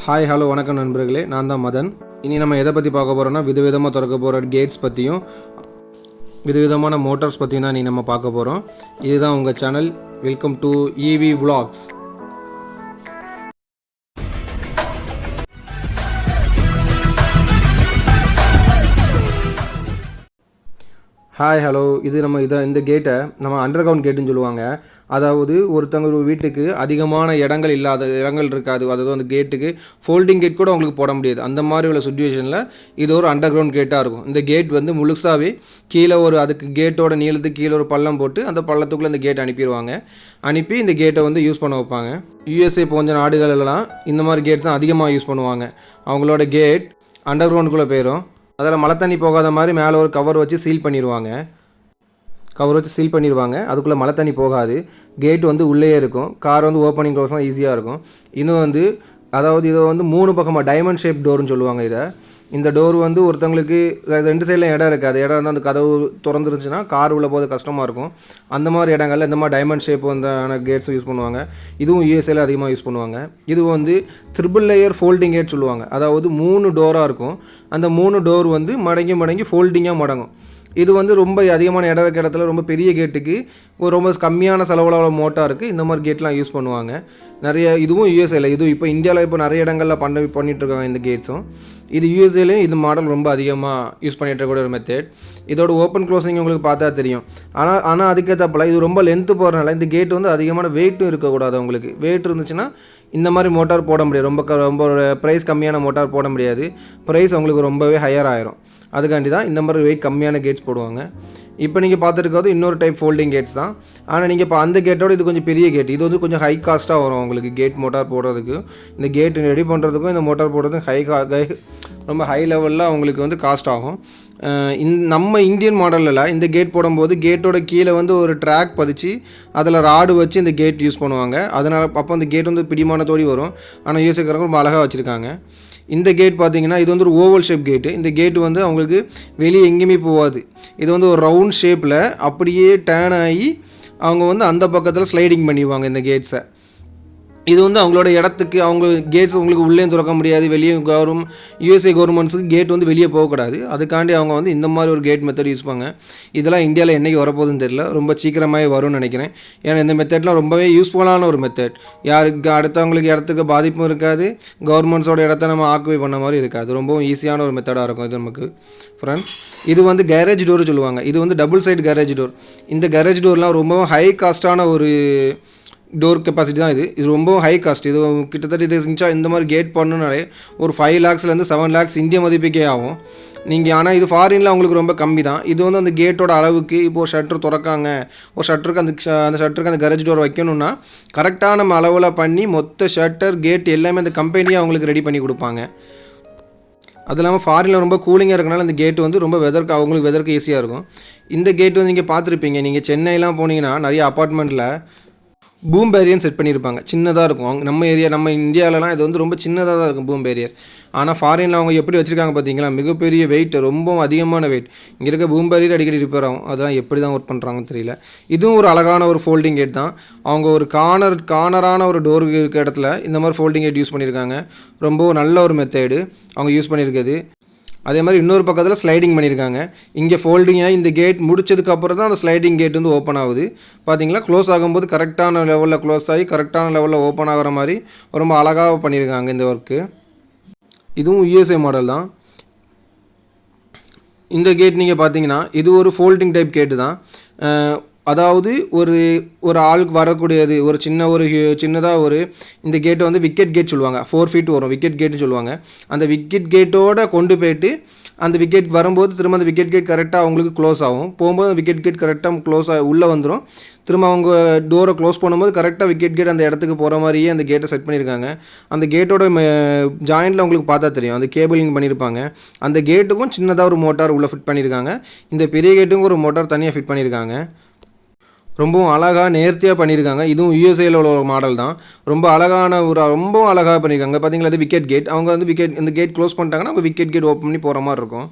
Hi hello வணக்கம் நண்பர்களே, நான் தான் மதன். இனி நம்ம எதை பற்றி பார்க்க போகிறோம்னா விதவிதமாக திறக்க போகிற கேட்ஸ் பற்றியும் விதவிதமான மோட்டார்ஸ் பற்றியும் தான் நம்ம பார்க்க போகிறோம். இதுதான் உங்கள் channel. Welcome to EV Vlogs. Hi hello. இந்த கேட்டை நம்ம அண்டர் கிரவுண்ட் கேட்டுன்னு சொல்லுவாங்க. அதாவது ஒருத்தவங்க வீட்டுக்கு அதிகமான இடங்கள் இருக்காது, அதாவது அந்த கேட்டுக்கு ஃபோல்டிங் கேட் கூட அவங்களுக்கு போட முடியாது. அந்த மாதிரி உள்ள சுச்சுவேஷனில் இது ஒரு அண்டர் கிரவுண்ட் கேட்டாக இருக்கும். இந்த கேட் வந்து முழுசாகவே கீழே அதுக்கு கேட்டோட நீளத்துக்கு கீழே ஒரு பள்ளம் போட்டு அந்த பள்ளத்துக்குள்ளே இந்த கேட் அனுப்பி இந்த கேட்டை வந்து யூஸ் பண்ண வைப்பாங்க. USA போன்ற நாடுகளெல்லாம் இந்த மாதிரி கேட்ஸ் தான் அதிகமாக யூஸ் பண்ணுவாங்க. அவங்களோட கேட் அண்டர் கிரவுண்டுக்குள்ளே போயிடும். அதில் மழை தண்ணி போகாத மாதிரி மேலே ஒரு கவர் வச்சு சீல் பண்ணிடுவாங்க. அதுக்குள்ளே மழை தண்ணி போகாது. கேட் வந்து உள்ளே இருக்கும். கார் வந்து ஓப்பனிங் க்ளோஸ் தான் ஈஸியாக இருக்கும். இதை வந்து 3 பக்கமாக டைமண்ட் ஷேப் டோர்னு சொல்லுவாங்க. இந்த டோர் வந்து ஒருத்தவங்களுக்கு 2 சைடில் இடம் இருக்காது. இடம் வந்து அந்த கதவு திறந்துருந்துச்சுன்னா கார் உள்ள போது கஷ்டமாக இருக்கும். அந்த மாதிரி இடங்கள்ல இந்த மாதிரி டைமண்ட் ஷேப் வந்தான கேட்ஸ் யூஸ் பண்ணுவாங்க. இதுவும் USA அதிகமாக யூஸ் பண்ணுவாங்க. இது வந்து ட்ரிபிள் லேயர் ஃபோல்டிங் கேட் சொல்லுவாங்க. அதாவது 3 டோராக இருக்கும். அந்த 3 டோர் வந்து மடங்கி ஃபோல்டிங்காக மடங்கும். இது வந்து ரொம்ப அதிகமான இடம் இருக்க இடத்துல ரொம்ப பெரிய கேட்டுக்கு ரொம்ப கம்மியான செலவுள்ள மோட்டாருக்கு இந்த மாதிரி கேட்லாம் யூஸ் பண்ணுவாங்க. இதுவும் USA இது இப்போ இந்தியாவில் இப்போ நிறைய இடங்களில் பண்ணிகிட்ருக்காங்க இந்த கேட்ஸும். இது USA இது மாடல் ரொம்ப அதிகமாக யூஸ் பண்ணிகிட்டு இருக்கக்கூடிய ஒரு மெத்தட். இதோட ஓப்பன் க்ளோசிங் உங்களுக்கு பார்த்தா தெரியும். ஆனால் அதுக்கேற்றப்பல இது ரொம்ப லென்த்து போகிறனால இந்த கேட் வந்து அதிகமான வெயிட்டும் இருக்கக்கூடாது. உங்களுக்கு வெயிட் இருந்துச்சுன்னா இந்த மாதிரி மோட்டார் போட முடியாது. ரொம்ப ப்ரைஸ் கம்மியான மோட்டார் போட முடியாது. ப்ரைஸ் உங்களுக்கு ரொம்பவே ஹையர் ஆயிரும். அதுக்காண்டி தான் இந்த மாதிரி வெயிட் கம்மியான கேட்ஸ் போடுவாங்க. இப்போ நீங்கள் பார்த்துருக்காது இன்னொரு டைப் ஃபோல்டிங் கேட்ஸ் தான். ஆனால் நீங்கள் இப்போ அந்த கேட்டோட இது கொஞ்சம் பெரிய கேட். இது வந்து கொஞ்சம் ஹை காஸ்ட்டாக வரும் உங்களுக்கு கேட் மோட்டார் போடுறதுக்கு. இந்த கேட் ரெடி பண்ணுறதுக்கும் இந்த மோட்டார் போடுறதுக்கும் ரொம்ப ஹை லெவலில் உங்களுக்கு வந்து காஸ்ட் ஆகும். நம்ம இந்தியன் மாடலில் இந்த கேட் போடும்போது கேட்டோட கீழே வந்து ஒரு ட்ராக் பதிச்சு அதில் ராடு வச்சு இந்த கேட் யூஸ் பண்ணுவாங்க. அதனால் அப்போ அந்த கேட் வந்து பிடிமானத்தோடி வரும். ஆனால் USA ரொம்ப அழகாக வச்சுருக்காங்க. இந்த கேட் பார்த்தீங்கன்னா இது வந்து ஒரு ஓவல் ஷேப் கேட்டு. இந்த கேட்டு வந்து அவங்களுக்கு வெளியே எங்கேயுமே போகாது. இது வந்து ஒரு ரவுண்ட் ஷேப்பில் அப்படியே டேர்ன் ஆகி அவங்க வந்து அந்த பக்கத்தில் ஸ்லைடிங் பண்ணிடுவாங்க இந்த கேட்ஸை. இது வந்து அவங்களோட இடத்துக்கு அவங்க கேட்ஸ் உங்களுக்கு உள்ளே திறக்க முடியாது. வெளியே USA கவர்மெண்ட்ஸுக்கு கேட் வந்து வெளியே போகக்கூடாது. அதுக்காண்டி அவங்க வந்து இந்த மாதிரி ஒரு கேட் மெத்தட் யூஸ் பண்ணுவாங்க. இதெல்லாம் இந்தியாவில் என்றைக்கு வரப்போகுதுன்னு தெரியல. ரொம்ப சீக்கிரமாகவே வரும்னு நினைக்கிறேன். ஏன்னா இந்த மெத்தட்லாம் ரொம்பவே யூஸ்ஃபுல்லான ஒரு மெத்தட். யாருக்கு அடுத்தவங்களுக்கு இடத்துக்கு பாதிப்பும் இருக்காது. கவர்மெண்ட்ஸோட இடத்த நம்ம ஆக்குபை பண்ண மாதிரி இருக்காது. ரொம்பவும் ஈஸியான ஒரு மெத்தடாக இருக்கும் இது நமக்கு. ஃப்ரெண்ட், இது வந்து கேரேஜ் டோர் சொல்லுவாங்க. இது வந்து டபுள் சைடு கேரேஜ் டோர். இந்த கேரேஜ் டோர்லாம் ரொம்பவும் ஹை காஸ்ட்டான ஒரு டோர் கெப்பாசிட்டி தான். இது ரொம்ப ஹை காஸ்ட். இது கிட்டத்தட்ட இந்த மாதிரி கேட் பண்ணணுனாலே ஒரு 5 lakhsலேருந்து 7 lakhs இந்திய மதிப்புக்கே ஆகும். ஆனால் இது ஃபாரினில் அவங்களுக்கு ரொம்ப கம்மி தான். இது வந்து அந்த கேட்டோட அளவுக்கு இப்போது ஷட்டர் திறக்காங்க, ஒரு ஷட்டருக்கு அந்த ஷட்டருக்கு அந்த கரேஜ் டோர் வைக்கணும்னா கரெக்டாக நம்ம அளவில் பண்ணி மொத்த ஷட்டர் கேட் எல்லாமே அந்த கம்பெனியே அவங்களுக்கு ரெடி பண்ணி கொடுப்பாங்க. அது இல்லாமல் ஃபாரினில் ரொம்ப கூலிங்காக இருக்கனால அந்த கேட்டு வந்து ரொம்ப அவங்களுக்கு வெதருக்கு ஈஸியாக இருக்கும். இந்த கேட் வந்து நீங்கள் பார்த்துருப்பீங்க. நீங்கள் சென்னையெலாம் போனீங்கன்னா நிறைய அப்பார்ட்மெண்ட்டில் பூம் பேரியர் செட் பண்ணியிருப்பாங்க. சின்னதாக இருக்கும். நம்ம இந்தியாவிலலாம் இது வந்து ரொம்ப சின்னதாக தான் இருக்கும் பூம் பேரியர். ஆனால் ஃபாரினில் அவங்க எப்படி வச்சுருக்காங்க பார்த்தீங்களா, மிகப்பெரிய வெயிட், ரொம்ப அதிகமான வெயிட். இங்கே இருக்க பூம் பேரியர் அடிக்கடி ரிப்பேர் ஆகும். அதெல்லாம் எப்படி தான் ஒர்க் பண்ணுறாங்கன்னு தெரியல. இதுவும் ஒரு அழகான ஒரு ஃபோல்டிங் கேட் தான். அவங்க ஒரு கார்னரான ஒரு டோர் இருக்க இடத்துல இந்த மாதிரி ஃபோல்டிங் கேட் யூஸ் பண்ணியிருக்காங்க. ரொம்ப நல்ல ஒரு மெத்தேடு அவங்க யூஸ் பண்ணியிருக்குது. அதே மாதிரி இன்னொரு பக்கத்தில் ஸ்லைடிங் பண்ணியிருக்காங்க. இங்கே ஃபோல்டிங்காக இந்த கேட் முடிச்சதுக்கப்புறம் தான் அந்த ஸ்லைடிங் கேட் வந்து ஓப்பன் ஆகுது. பார்த்தீங்களா, க்ளோஸ் ஆகும்போது கரெக்டான லெவலில் க்ளோஸ் ஆகி கரெக்டான லெவலில் ஓப்பன் ஆகிற மாதிரி ரொம்ப அழகாக பண்ணியிருக்காங்க இந்த ஒர்க்கு. இதுவும் USA மாடல் தான். இந்த கேட் நீங்கள் பார்த்தீங்கன்னா இது ஒரு ஃபோல்டிங் டைப் கேட்டு தான். அதாவது ஒரு ஆளுக்கு வரக்கூடியது ஒரு சின்னதாக இந்த கேட்டை வந்து விக்கெட் கேட் சொல்லுவாங்க. 4 feet வரும் விக்கெட் கேட்டுன்னு சொல்லுவாங்க. அந்த விக்கெட் கேட்டோடு கொண்டு போயிட்டு அந்த விக்கெட் வரும்போது திரும்ப அந்த விக்கெட் கேட் கரெக்டாக அவங்களுக்கு க்ளோஸ் ஆகும். போகும்போது அந்த விக்கெட் கேட் கரெக்டாக க்ளோஸ் உள்ளே வந்துடும். திரும்ப அவங்க டோரை க்ளோஸ் பண்ணும்போது கரெக்டாக விக்கெட் கேட் அந்த இடத்துக்கு போகிற மாதிரியே அந்த கேட்டை செட் பண்ணியிருக்காங்க. அந்த கேட்டோட ஜாயிண்டில் உங்களுக்கு பார்த்தா தெரியும் அந்த கேபிளிங் பண்ணியிருப்பாங்க. அந்த கேட்டுக்கும் சின்னதாக ஒரு மோட்டார் உள்ளே ஃபிட் பண்ணியிருக்காங்க. இந்த பெரிய கேட்டுக்கும் ஒரு மோட்டார் தனியாக ஃபிட் பண்ணியிருக்காங்க. ரொம்பவும் அழகாக நேர்த்தியாக பண்ணியிருக்காங்க. இதுவும் USA உள்ள ஒரு மாடல் தான். ரொம்ப அழகாக பண்ணியிருக்காங்க. பார்த்தீங்களா, அது விக்கெட் கேட். அவங்க வந்து இந்த கேட் க்ளோஸ் பண்ணிட்டாங்கன்னா அவங்க விக்கெட் கேட் ஓப்பன் பண்ணி போகிற மாதிரி இருக்கும்.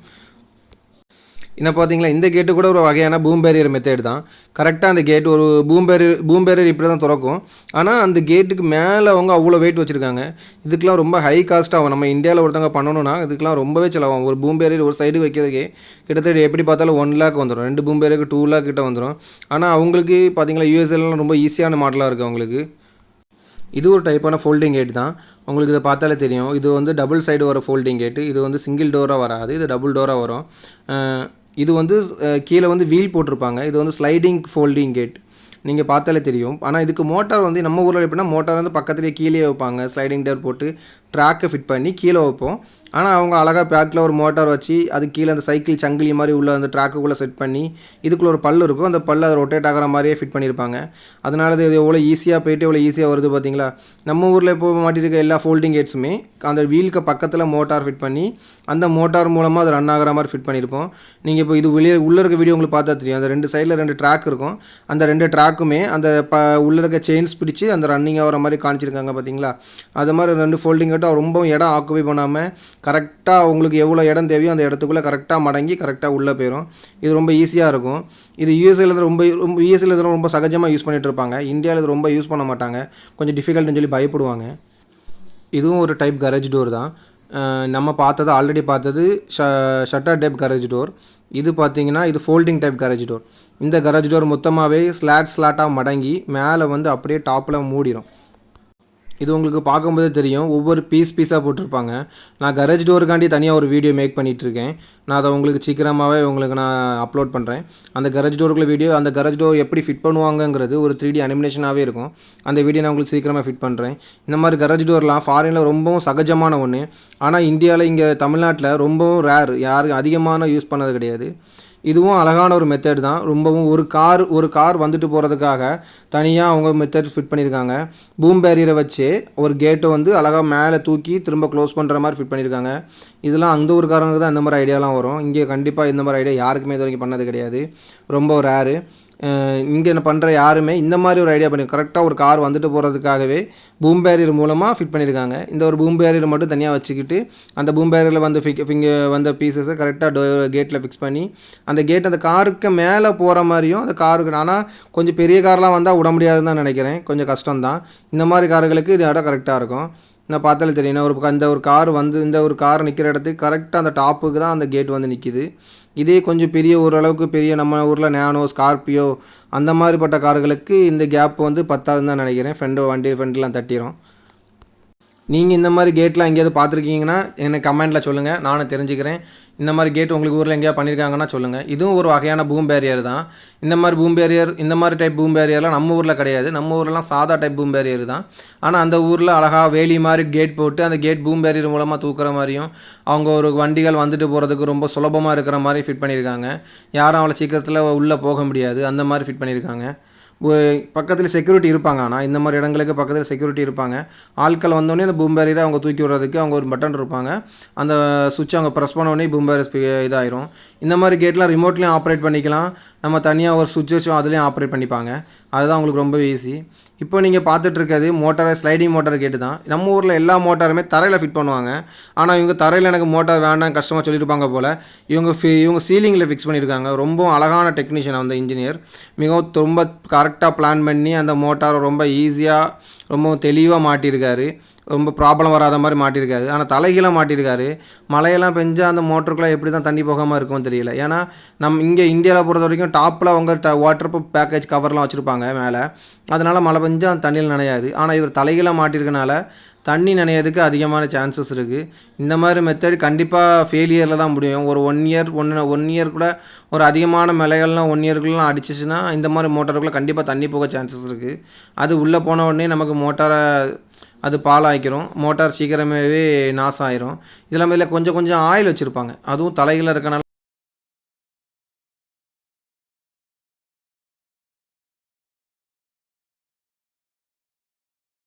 என்ன பார்த்தீங்களா, இந்த கேட்டு கூட ஒரு வகையான பூம் பேரியர் மெத்தட் தான். கரெக்டாக அந்த கேட் ஒரு பூம் பேரியர் இப்படி தான் திறக்கும். ஆனால் அந்த கேட்டுக்கு மேலே அவங்க அவ்வளோ வெயிட் வச்சுருக்காங்க. இதுக்கெலாம் ரொம்ப ஹை காஸ்ட் ஆகும். நம்ம இந்தியாவில் ஒருத்தவங்க பண்ணணும்னா இதுக்கெலாம் ரொம்பவே செலவாகும். ஒரு பூம் பேரியர் ஒரு சைடு வைக்கிறதுக்கே கிட்டத்தட்ட எப்படி பார்த்தாலும் 1 lakh வந்துடும். 2 பூம் பேரியருக்கு 2 lakh கிட்ட வந்துடும். ஆனால் அவங்களுக்கு பார்த்தீங்களா யூஎஸ்ஏலாம் ரொம்ப ஈஸியான மாடலாக இருக்குது அவங்களுக்கு. இது ஒரு டைப்பான ஃபோல்டிங் கேட் தான். உங்களுக்கு இதை பார்த்தாலே தெரியும். இது வந்து டபுள் சைடு வர ஃபோல்டிங் கேட்டு. இது வந்து சிங்கிள் டோராக வராது, இது டபுள் டோராக வரும். இது வந்து கீழே வந்து வீல் போட்டிருப்பாங்க. இது வந்து ஸ்லைடிங் ஃபோல்டிங் கேட். நீங்கள் பார்த்தாலே தெரியும். ஆனால் இதுக்கு மோட்டார் வந்து நம்ம ஊரில் எப்படின்னா மோட்டார் வந்து பக்கத்துலேயே கீழே வைப்பாங்க. ஸ்லைடிங் டோர் போட்டு ட்ராக்கை ஃபிட் பண்ணி கீழே வைப்போம். ஆனால் அவங்க அழகாக பேக்கில் ஒரு மோட்டார் வச்சு அது கீழே அந்த சைக்கிள் சங்கிலி மாதிரி உள்ள அந்த ட்ராக்குக்குள்ளே செட் பண்ணி இதுக்குள்ளே ஒரு பல் இருக்கும். அந்த பல் அதை ரொட்டேட் ஆகிற மாதிரியே ஃபிட் பண்ணியிருப்பாங்க. அதனால இது எவ்வளோ ஈஸியாக போய்ட்டு எவ்வளோ ஈஸியாக வருது பார்த்தீங்களா. நம்ம ஊரில் இப்போ மாட்டியிருக்க எல்லா ஃபோல்டிங் கேட்ஸுமே அந்த வீலுக்கு பக்கத்தில் மோட்டார் ஃபிட் பண்ணி அந்த மோட்டார் மூலமாக அது ரன் ஆகிற மாதிரி ஃபிட் பண்ணியிருப்போம். நீங்கள் இப்போ இது வெளியே உள்ளே இருக்க வீடியோ உங்களுக்கு பார்த்தா தெரியும். அந்த 2 சைடில் 2 ட்ராக் இருக்கும். அந்த 2 ட்ராக்குமே அந்த உள்ளே இருக்க செயின்ஸ் பிடிச்சி அந்த ரன்னிங் ஆகிற மாதிரி காமிச்சிருக்காங்க பார்த்தீங்களா. அது மாதிரி 2 ஃபோல்டிங் கேட்டால் ரொம்ப இடம் ஆக்குபை பண்ணாமல் கரெக்டாக உங்களுக்கு எவ்வளோ இடம் தேவையோ அந்த இடத்துக்குள்ளே கரெக்டாக மடங்கி கரெக்டாக உள்ளே போயிடும். இது ரொம்ப ஈஸியாக இருக்கும். இது யூஎஸ்ஏல யூஎஸ்ஏல ரொம்ப சகஜமாக யூஸ் பண்ணிகிட்டு இருப்பாங்க. இந்தியாவில் இது ரொம்ப யூஸ் பண்ண மாட்டாங்க. கொஞ்சம் டிஃபிகல்ட்னு சொல்லி பயப்படுவாங்க. இதுவும் ஒரு டைப் கரேஜ் டோர் தான். நம்ம பார்த்தது ஆல்ரெடி பார்த்தது ஷட்டர் டைப் கரேஜ் டோர். இது பார்த்தீங்கன்னா இது ஃபோல்டிங் டைப் கரேஜ் டோர். இந்த கரேஜ் டோர் மொத்தமாகவே ஸ்லாட்டாக மடங்கி மேலே வந்து அப்படியே டாப்பில் மூடிடும். இது உங்களுக்கு பார்க்கும்போதே தெரியும். ஒவ்வொரு பீஸாக போட்டிருப்பாங்க. நான் கரேஜ் டோருக்காண்டி தனியாக ஒரு வீடியோ மேக் பண்ணிகிட்ருக்கேன். நான் அதை உங்களுக்கு சீக்கிரமாகவே உங்களுக்கு நான் அப்லோட் பண்ணுறேன். அந்த கரேஜ் டோருக்குள்ள வீடியோ, அந்த கரேஜ் டோர் எப்படி ஃபிட் பண்ணுவாங்கங்கிறது ஒரு 3D அனிமேஷனாகவே இருக்கும். அந்த வீடியோ நான் உங்களுக்கு சீக்கிரமாக ஃபிட் பண்ணுறேன். இந்த மாதிரி கரேஜ் டோர்லாம் ஃபாரினில் ரொம்பவும் சகஜமான ஒன்று. ஆனால் இந்தியாவில் இங்கே தமிழ்நாட்டில் ரொம்பவும் ரேர், யாரும் அதிகமான யூஸ் பண்ணது கிடையாது. இதுவும் அழகான ஒரு மெத்தட் தான். ரொம்பவும் ஒரு கார் வந்துட்டு போகிறதுக்காக தனியாக அவங்க மெத்தட் ஃபிட் பண்ணியிருக்காங்க. பூம் பேரியரை வச்சு ஒரு கேட்டை வந்து அழகாக மேலே தூக்கி திரும்ப க்ளோஸ் பண்ணுற மாதிரி ஃபிட் பண்ணியிருக்காங்க. இதெல்லாம் அந்த ஒரு காரணத்துக்கு தான் இந்த மாதிரி ஐடியாலாம் வரும். இங்கே கண்டிப்பாக இந்த மாதிரி ஐடியா யாருக்குமே இது வரைக்கும் பண்ணது கிடையாது. ரொம்ப ரேரு. இங்கே என்ன பண்ணுற யாருமே இந்த மாதிரி ஒரு ஐடியா பண்ணி கரெக்டாக ஒரு கார் வந்துட்டு போகிறதுக்காகவே பூம் பேரியர் மூலமாக ஃபிட் பண்ணியிருக்காங்க. இந்த ஒரு பூம் பேரியர் மட்டும் தனியாக வச்சுக்கிட்டு அந்த பூம் பேரியரில் வந்து வந்த பீசஸை கரெக்டாக கேட்டில் ஃபிக்ஸ் பண்ணி அந்த கேட் அந்த காருக்கு மேலே போகிற மாதிரியும் அந்த காருக்கு. ஆனால் கொஞ்சம் பெரிய கார்லாம் வந்தால் விட முடியாதுன்னு தான் நினைக்கிறேன். கொஞ்சம் கஷ்டம்தான். இந்த மாதிரி கார்களுக்கு இது இடம் கரெக்டாக இருக்கும். நான் பார்த்தாலே தெரியும். இந்த ஒரு கார் நிற்கிற இடத்துக்கு கரெக்டாக அந்த டாப்புக்கு தான் அந்த கேட் வந்து நிற்கிது. இதே கொஞ்சம் பெரிய ஓரளவுக்கு பெரிய நம்ம ஊரில் நேனோ, ஸ்கார்பியோ அந்த மாதிரிப்பட்ட கார்களுக்கு இந்த கேப் வந்து பத்தாதுன்னு தான் நினைக்கிறேன். ஃப்ரெண்ட்லாம் தட்டிடும். நீங்கள் இந்த மாதிரி கேட்லாம் எங்கேயாவது பார்த்துருக்கீங்கன்னா எனக்கு கமெண்ட்டில் சொல்லுங்கள், நானும் தெரிஞ்சுக்கிறேன். இந்த மாதிரி கேட் உங்களுக்கு ஊரில் எங்கேயா பண்ணியிருக்காங்கன்னா சொல்லுங்கள். இதுவும் ஒரு வகையான பூம் பேரியர் தான். இந்த மாதிரி டைப் பூம் பேரியர்லாம் நம்ம ஊரில் கிடையாது. நம்ம ஊர்லலாம் சாதா டைப் பூம் பேரியர் தான். ஆனால் அந்த ஊரில் அழகாக வேலி மாதிரி கேட் போட்டு அந்த கேட் பூம் பேரியர் மூலமாக தூக்குற மாதிரியும் அவங்க ஒரு வண்டிகள் வந்துட்டு போகிறதுக்கு ரொம்ப சுலபமாக இருக்கிற மாதிரி ஃபிட் பண்ணியிருக்காங்க. யாரும் அவ்வளோ சீக்கிரத்தில் உள்ளே போக முடியாது, அந்த மாதிரி ஃபிட் பண்ணியிருக்காங்க. பக்கத்தில் செக்யூரிட்டி இருப்பாங்க. ஆனால் இந்த மாதிரி இடங்களுக்கு பக்கத்தில் செக்யூரிட்டி இருப்பாங்க. ஆட்கள் வந்தோடனே அந்த பூம் பேரியரை அவங்க தூக்கி விடுறதுக்கு அவங்க ஒரு பட்டன் இருப்பாங்க. அந்த சுவிட்சை அவங்க ப்ரெஸ் பண்ணோடனே பூம் பேரியர் இதாயிரும். இந்த மாதிரி கேட்லாம் ரிமோட்லேயும் ஆப்ரேட் பண்ணிக்கலாம். நம்ம தனியாக ஒரு சுவிட்ச் வச்சு அதுலேயும் ஆப்ரேட் பண்ணிப்பாங்க. அதுதான் உங்களுக்கு ரொம்ப ஈஸி. இப்போ நீங்கள் பார்த்துட்ருக்கிறது ஸ்லைடிங் மோட்டார் கேட்டு தான். நம்ம ஊரில் எல்லா மோட்டாருமே தரையில் ஃபிட் பண்ணுவாங்க. ஆனால் இவங்க தரையில் எனக்கு மோட்டார் வேண்டாம் கஷ்டமாக சொல்லியிருப்பாங்க போல். இவங்க சீலிங்கில் ஃபிக்ஸ் பண்ணியிருக்காங்க. ரொம்ப அழகான டெக்னீஷியன் அந்த இன்ஜினியர். ரொம்ப கரெக்டாக பிளான் பண்ணி அந்த மோட்டாரை ரொம்ப ஈஸியாக ரொம்ப தெளிவாக மாட்டியிருக்காரு. ரொம்ப ப்ராப்ளம் வராத மாதிரி மாட்டியிருக்காரு. ஆனால் தலைகீழாக மாட்டியிருக்காரு. மழையெல்லாம் பெஞ்சால் அந்த மோட்டருக்குள்ளே எப்படி தான் தண்ணி போகாமல் இருக்கும்னு தெரியல. ஏன்னா நம்ம இங்கே இந்தியாவில் பொறுத்த வரைக்கும் டாப்பில் அவங்க வாட்டர் ப்ரூஃப் பேக்கேஜ் கவர்லாம் வச்சுருப்பாங்க மேலே. அதனால் மழை பெஞ்சால் அந்த தண்ணியில் நனையாது. ஆனால் இவர் தலைகீழாக மாட்டியிருக்கனால தண்ணி நனையதுக்கு அதிகமான சான்சஸ் இருக்குது. இந்த மாதிரி மெத்தட் கண்டிப்பாக ஃபெயிலியரில் தான் முடியும். ஒரு 1 இயர் கூட ஒரு அதிகமான மழைகள்லாம் 1 இயருக்குலாம் அடிச்சிச்சுன்னா இந்த மாதிரி மோட்டாருக்குள்ளே கண்டிப்பாக தண்ணி போக சான்சஸ் இருக்குது. அது உள்ளே போன உடனே நமக்கு மோட்டாரை அது பாலாகிக்கிறோம். மோட்டார் சீக்கிரமாகவே நாசம் ஆயிரும். இதில் கொஞ்சம் ஆயில் வச்சுருப்பாங்க. அதுவும் தலையில் இருக்கனால